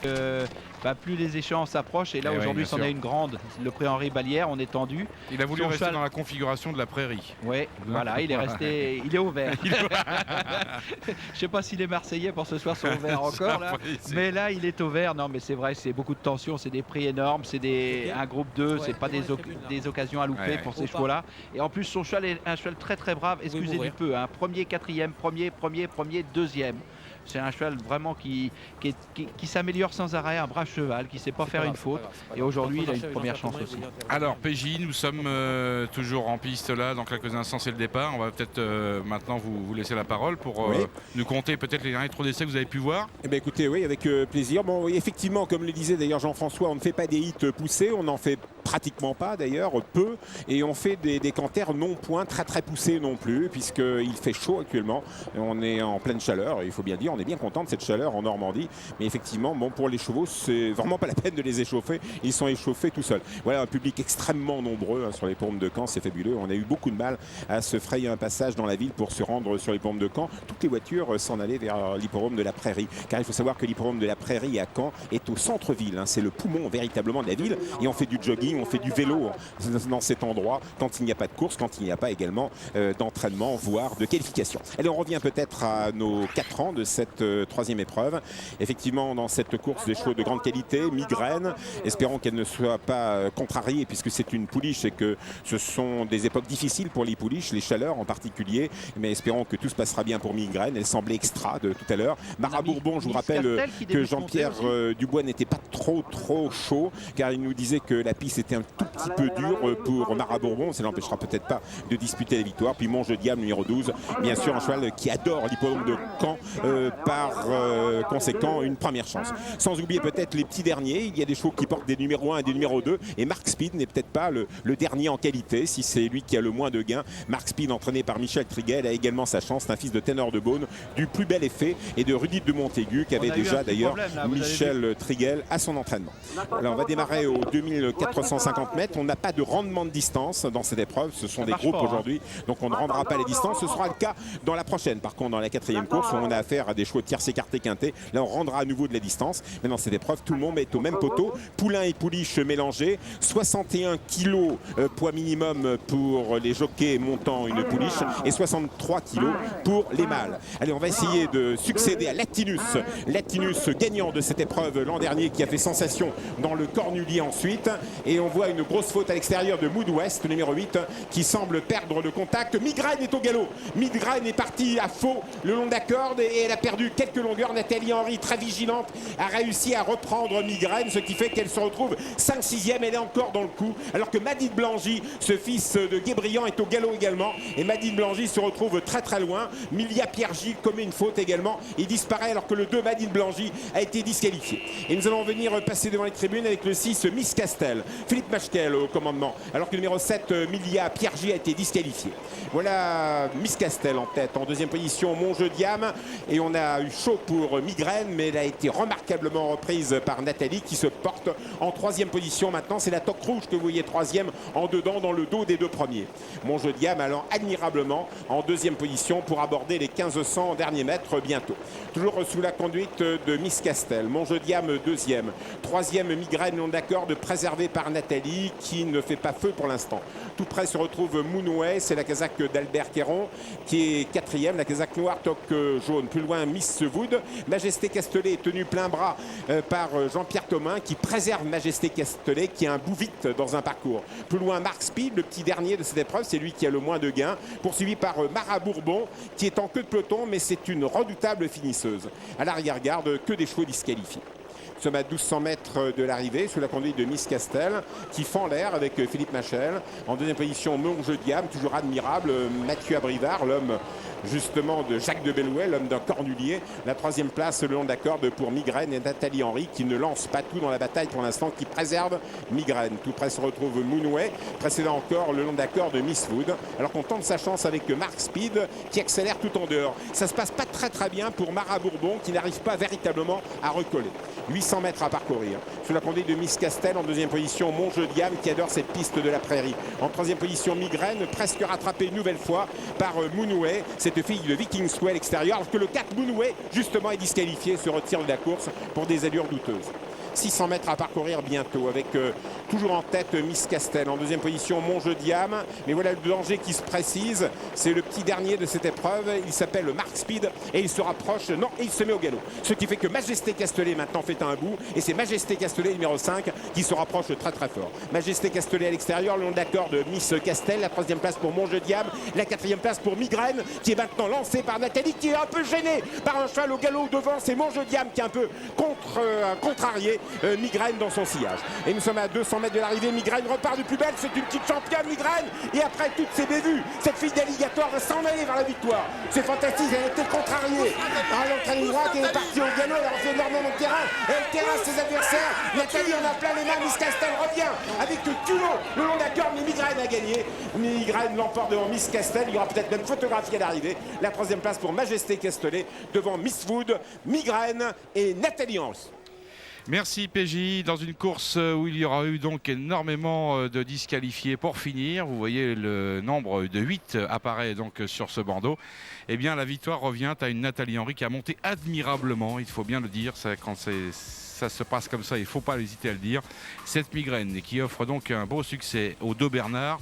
que plus les échéances s'approchent, et là Eh oui, aujourd'hui bien c'en sûr. est une grande, le prix Henri Ballière, on est tendu. Il a voulu Son rester cheval- dans la configuration de la prairie. Ouais, voilà, il est resté, il est au vert. Je sais pas si les Marseillais pour ce soir sont au vert encore là, mais là il est au vert. Non mais c'est vrai, c'est beaucoup de tension, c'est des prix énormes, c'est un groupe 2, c'est pas des occasions à louper pour ces chevaux-là. Et en plus son cheval est un cheval très très brave, excusez du peu, hein. Premier, quatrième, premier, deuxième. C'est un cheval vraiment qui s'améliore sans arrêt, un brave cheval, qui sait pas faire une faute. Et aujourd'hui, il a une première chance aussi. Alors PJ, nous sommes toujours en piste là, dans quelques instants c'est le départ. On va peut-être maintenant vous laisser la parole pour nous conter peut-être les derniers trous d'essai que vous avez pu voir. Eh bien, écoutez, oui, avec plaisir. Bon, oui, effectivement, comme le disait d'ailleurs Jean-François, on ne fait pas des hits poussés, on n'en fait pratiquement pas d'ailleurs, peu, et on fait des canters non point très très poussés non plus, puisqu'il fait chaud actuellement. On est en pleine chaleur, il faut bien le dire, on est bien content de cette chaleur en Normandie, mais effectivement, bon, pour les chevaux, c'est vraiment pas la peine de les échauffer, ils sont échauffés tout seuls. Voilà, un public extrêmement nombreux sur les Pourmes de Caen, c'est fabuleux. On a eu beaucoup de mal à se frayer un passage dans la ville pour se rendre sur les Pourmes de Caen. Toutes les voitures s'en allaient vers l'hippodrome de la Prairie, car il faut savoir que l'hippodrome de la Prairie à Caen est au centre-ville, hein, c'est le poumon véritablement de la ville, et on fait du jogging, on fait du vélo dans cet endroit quand il n'y a pas de course, quand il n'y a pas également d'entraînement, voire de qualification. Allez, on revient peut-être à nos 4 ans de cette troisième épreuve. Effectivement, dans cette course des chevaux de grande qualité, Migraine, espérons qu'elle ne soit pas contrariée puisque c'est une pouliche et que ce sont des époques difficiles pour les pouliches, les chaleurs en particulier, mais espérons que tout se passera bien pour Migraine. Elle semblait extra de tout à l'heure. Marat Bourbon, je vous rappelle que Jean-Pierre Dubois n'était pas trop chaud, car il nous disait que la piste était un tout petit peu dure pour Marat Bourbon, ça n'empêchera peut-être pas de disputer la victoire. Puis Monge Diable numéro 12, bien sûr un cheval qui adore l'hippodrome de Caen, par conséquent une première chance. Sans oublier peut-être les petits derniers, il y a des chevaux qui portent des numéros 1 et des numéros 2, et Mark Speed n'est peut-être pas le dernier en qualité, si c'est lui qui a le moins de gains. Mark Speed, entraîné par Michel Triguel, a également sa chance, c'est un fils de Ténor de Beaune, du plus bel effet, et de Rudit de Montaigu, qui avait déjà d'ailleurs Michel Triguel à son entraînement. Alors on va démarrer au 2450 mètres, on n'a pas de rendement de distance dans cette épreuve, ce sont des groupes aujourd'hui, donc on ne rendra pas les distances, ce sera le cas dans la prochaine. Par contre, dans la quatrième course, où on a affaire à des chevaux de tierce écarté quinté, là on rendra à nouveau de la distance, mais dans cette épreuve, tout le monde est au même poteau, poulain et pouliche mélangés, 61 kg poids minimum pour les jockeys montant une pouliche, et 63 kg pour les mâles. Allez, on va essayer de succéder à Latinus gagnant de cette épreuve l'an dernier, qui a fait sensation dans le Cornulier ensuite, et on voit une grosse faute à l'extérieur de Mood West, numéro 8, qui semble perdre le contact. Migraine est au galop, Migraine est partie à faux le long de la corde, et elle a perdu quelques longueurs. Nathalie Henry, très vigilante, a réussi à reprendre Migraine, ce qui fait qu'elle se retrouve 5-6e, elle est encore dans le coup, alors que Madine Blangy, ce fils de Guébriand, est au galop également, et Madine Blangy se retrouve très loin. Milia Piergy commet une faute également, il disparaît alors que le 2 Madine Blangy a été disqualifié. Et nous allons venir passer devant les tribunes avec le 6 Miss Castel, Philippe Machkel au commandement, alors que le numéro 7 Milia Piergy a été disqualifié. Voilà Miss Castel en tête, en deuxième position Monge Diam, et on a eu chaud pour Migraine, mais elle a été remarquablement reprise par Nathalie, qui se porte en troisième position. Maintenant c'est la toque rouge que vous voyez troisième en dedans, dans le dos des deux premiers. Monge Diam allant admirablement en deuxième position pour aborder les 1500 derniers mètres bientôt. Toujours sous la conduite de Miss Castel. Monge Diam deuxième, troisième Migraine non d'accord, préservé par Nathalie, qui ne fait pas feu pour l'instant. Tout près se retrouve Moonway, c'est la casaque d'Albert Quéron qui est quatrième, la casaque noire toque jaune. Plus loin Miss Wood, Majesté Castelet est tenu plein bras par Jean-Pierre Thomin, qui préserve Majesté Castelet, qui a un bout vite dans un parcours. Plus loin Mark Speed, le petit dernier de cette épreuve, c'est lui qui a le moins de gains, poursuivi par Marat Bourbon, qui est en queue de peloton, mais c'est une redoutable finisseuse. À l'arrière-garde, que des chevaux disqualifiés. Nous sommes à 1200 mètres de l'arrivée, sous la conduite de Miss Castel, qui fend l'air avec Philippe Machel. En deuxième position, Monge Diam, toujours admirable, Mathieu Abrivard, l'homme justement de Jacques de Bellouet, l'homme d'un Cornulier. La troisième place le long de la corde pour Migraine et Nathalie Henry, qui ne lance pas tout dans la bataille pour l'instant, qui préserve Migraine. Tout près se retrouve Moonway, précédant encore le long de la corde de Miss Wood, alors qu'on tente sa chance avec Mark Speed, qui accélère tout en dehors. Ça se passe pas très bien pour Marat Bourbon, qui n'arrive pas véritablement à recoller. 800 mètres à parcourir. Sous la conduite de Miss Castel, en deuxième position, Monge Diam, qui adore cette piste de la prairie. En troisième position, Migraine, presque rattrapée une nouvelle fois par Moonway. C'est cette fille de Viking Swell extérieur, alors que le 4 Moonway justement est disqualifié, se retire de la course pour des allures douteuses. 600 mètres à parcourir bientôt avec toujours en tête Miss Castel. En deuxième position, Montjeu-Diam. Mais voilà le danger qui se précise. C'est le petit dernier de cette épreuve. Il s'appelle Mark Speed et il se rapproche. Non, et il se met au galop. Ce qui fait que Majesté Castellet maintenant fait un bout. Et c'est Majesté Castellet numéro 5 qui se rapproche très très fort. Majesté Castellet à l'extérieur, le long d'accord de Miss Castel. La troisième place pour Montjeu-Diam. La quatrième place pour Migraine qui est maintenant lancée par Nathalie qui est un peu gênée par un cheval au galop devant. C'est Montjeu-Diam qui est un peu contrarié. Migraine dans son sillage. Et nous sommes à 200 mètres de l'arrivée. Migraine repart de plus belle. C'est une petite championne, Migraine. Et après toutes ses bévues, cette fille d'alligator va s'en aller vers la victoire. C'est fantastique. Elle était contrariée. L'entraîne droite est partie au galop. Elle a refait énormément de terrain. Elle terrasse ses adversaires. Nathalie en a plein les mains. Miss Castel revient avec le culot le long d'accord. Mais Migraine a gagné. Migraine l'emporte devant Miss Castel. Il y aura peut-être même photographie à l'arrivée. La troisième place pour Majesté Castellet devant Miss Wood, Migraine et Nathalie Hans. Merci PJ. Dans une course où il y aura eu donc énormément de disqualifiés pour finir, vous voyez le nombre de 8 apparaît donc sur ce bandeau. Eh bien la victoire revient à une Nathalie Henry qui a monté admirablement, il faut bien le dire, quand ça se passe comme ça, il ne faut pas hésiter à le dire. Cette Migraine qui offre donc un beau succès aux deux Bernard